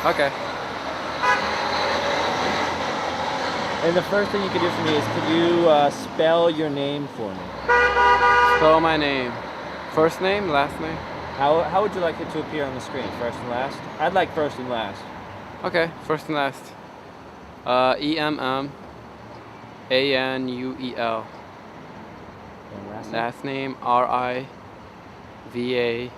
Okay. And the first thing you could do for me is, could you spell your name for me? Spell my name. First name, last name? How would you like it to appear on the screen? First and last? I'd like first and last. Okay, first and last. E-M-M-A-N-U-E-L. And last name? Last name, R-I-V-A-D-E-N-E-I-R-A.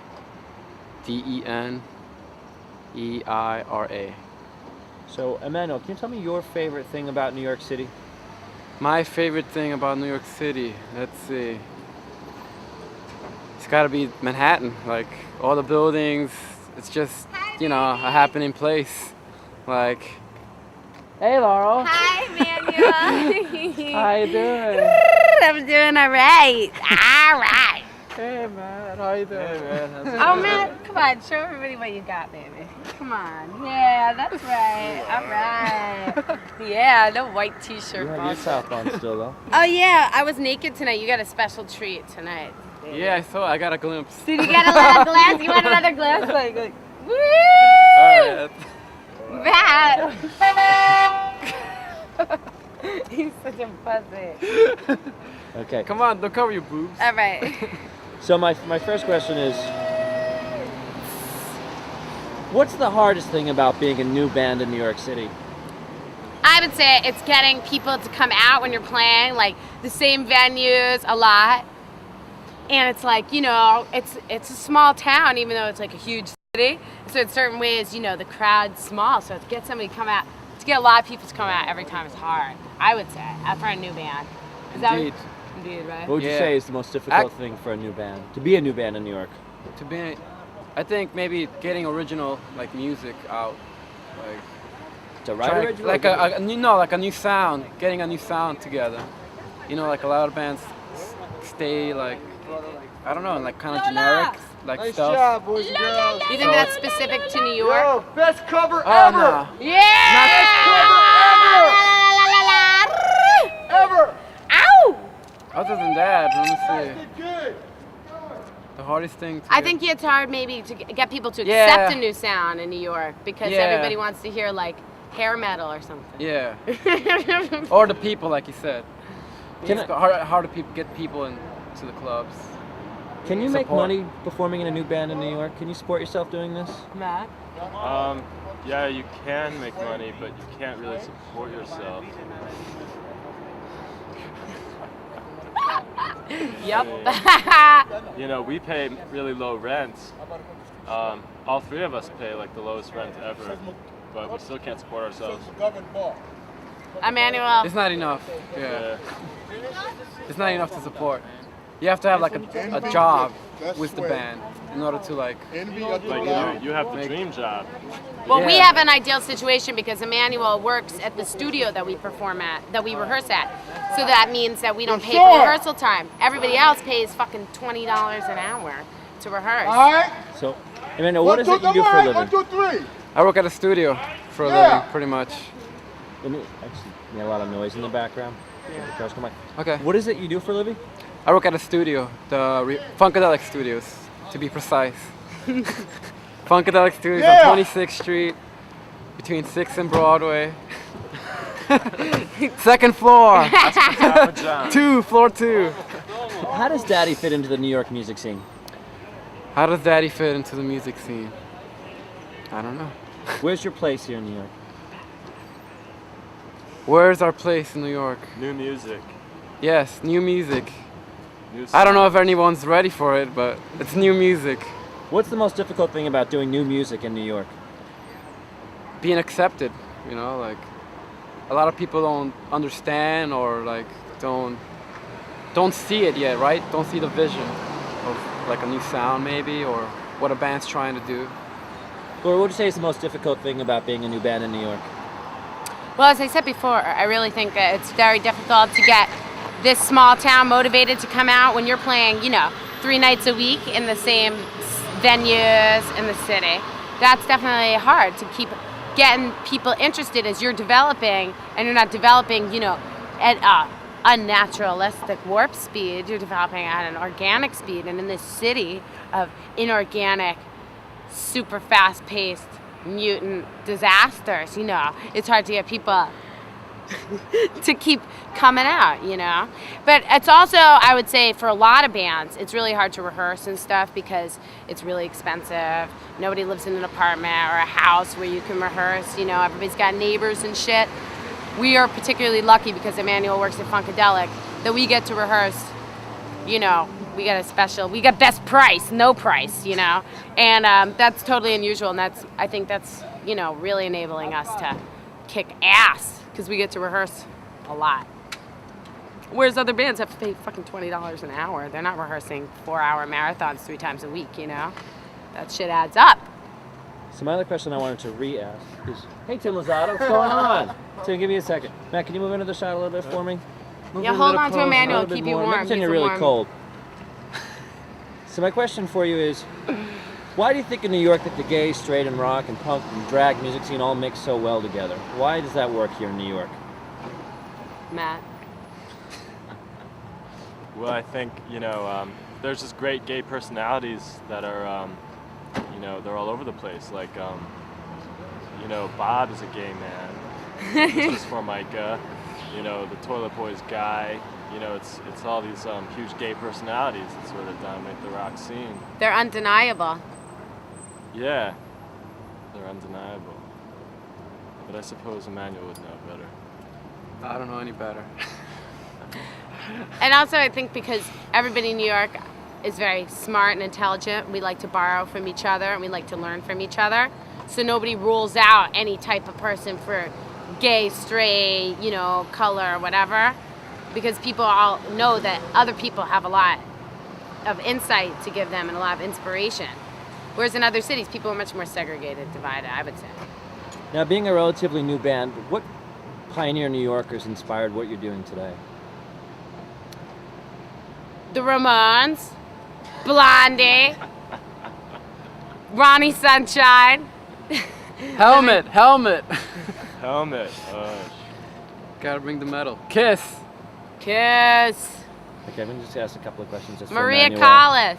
So, Emmanuel, can you tell me your favorite thing about New York City? My favorite thing about New York City, let's see. It's gotta be Manhattan, like all the buildings. It's just, you know, a happening place. Like, hey Laurel. Hi, Manuel. How you doing? I'm doing all right. All right. Hey man, how you doing? Hey man. Oh man, come on, show everybody what you got, baby. Come on. Yeah, that's right. All right. Yeah, no white t-shirt. You have your top on still, though. Oh yeah, I was naked tonight. You got a special treat tonight. Yeah, I saw. I got a glimpse. Did you get another glass? You want another glass? Like woo! All right. That. He's such a pussy. Okay. Come on, don't cover your boobs. All right. So my first question is, what's the hardest thing about being a new band in New York City? I would say it's getting people to come out when you're playing, like the same venues a lot. And it's like, you know, it's a small town, even though it's like a huge city. So in certain ways, you know, the crowd's small. So to get somebody to come out, to get a lot of people to come out every time is hard, I would say, for a new band. Indeed. Indeed, right? What would you say is the most difficult thing for a new band? To be a new band in New York? To be, I think maybe getting original like music out, like to write original, like a new sound, getting a new sound together. You know, like a lot of bands stay like, I don't know, like kind of generic, like nice stuff. Job, boys and girls. You think that's specific to New York? Yo, best cover Oh ever. no. Yeah! Best cover ever. Ever. Ow! Other than that, let me see. Did good. The hardest thing. I think it's hard maybe to get people to Yeah. accept a new sound in New York because Yeah. everybody wants to hear like hair metal or something. Yeah. Or the people, like you said. Can It's I- hard to get people into the clubs. Can you make Support. money performing in a new band in New York? Can you support yourself doing this? Matt? Yeah, you can make money, but you can't really support yourself. Yep. You know, we pay really low rents. All three of us pay like the lowest rent ever, but we still can't support ourselves. Emmanuel. It's not enough. Yeah. It's not enough to support. You have to have like a job with the band in order to like you have the dream job. Well, we Yeah. have an ideal situation because Emmanuel works at the studio that we perform at, that we rehearse at. So that means that we don't pay for rehearsal time. Everybody else pays fucking $20 an hour to rehearse. All right. So, Emmanuel, what is it you do for a living? 1, 2, 3. I work at a studio for a Yeah. living, pretty much. Actually, you have a lot of noise in the background. Yeah. The cars come by. Okay. What is it you do for a living? I work at a studio, the Funkadelic Studios, to be precise. Funkadelic Studios Yeah. on 26th Street, between 6th and Broadway. Second floor. Floor 2. How does Daddy fit into the New York music scene? How does Daddy fit into the music scene? I don't know. Where's your place here in New York? Where's our place in New York? New music. Yes, new music. New I don't know if anyone's ready for it, but it's new music. What's the most difficult thing about doing new music in New York? Being accepted, you know, like a lot of people don't understand or like don't see it yet, right? Don't see the vision of like a new sound maybe or what a band's trying to do. Or what would you say is the most difficult thing about being a new band in New York? Well, as I said before, I really think that it's very difficult to get this small town motivated to come out when you're playing, you know, 3 nights a week in the same venues in the city. That's definitely hard to keep getting people interested as you're developing, and you're not developing, you know, at a unnaturalistic warp speed. You're developing at an organic speed, and in this city of inorganic, super fast-paced mutant disasters, you know. It's hard to get people to keep coming out, you know. But it's also, I would say, for a lot of bands, it's really hard to rehearse and stuff because it's really expensive. Nobody lives in an apartment or a house where you can rehearse, you know. Everybody's got neighbors and shit. We are particularly lucky because Emmanuel works at Funkadelic that we get to rehearse, you know. We get best price, no price, you know. And that's totally unusual, and I think that's, you know, really enabling us to kick ass because we get to rehearse a lot. Whereas other bands have to pay fucking $20 an hour. They're not rehearsing 4-hour marathons 3 times a week, you know? That shit adds up. So my other question I wanted to re-ask is, hey Tim Lozado, what's going on? So give me a second. Matt, can you move into the shot a little bit for me? Yeah, hold on to Emmanuel, A little bit keep you more. warm. Pretend Keep you're you really warm. cold. So my question for you is, why do you think in New York that the gay, straight, and rock, and punk, and drag music scene all mix so well together? Why does that work here in New York? Matt. Well, I think, you know, there's just great gay personalities that are, you know, they're all over the place. Like, you know, Bob is a gay man. This is for Micah. You know, the Toilet Boys guy. You know, it's all these huge gay personalities that sort of dominate the rock scene. They're undeniable. Yeah, they're undeniable. But I suppose Emmanuel would know better. I don't know any better. And also I think because everybody in New York is very smart and intelligent, we like to borrow from each other and we like to learn from each other. So nobody rules out any type of person for gay, straight, you know, color, whatever. Because people all know that other people have a lot of insight to give them and a lot of inspiration. Whereas in other cities, people are much more segregated, divided, I would say. Now, being a relatively new band, what pioneer New Yorkers inspired what you're doing today? The Ramones, Blondie, Ronnie Sunshine. Helmet. Helmet. Gotta bring the metal. Kiss. Kiss. Okay, I'm going to just ask a couple of questions. Just for Maria Emmanuel. Callas.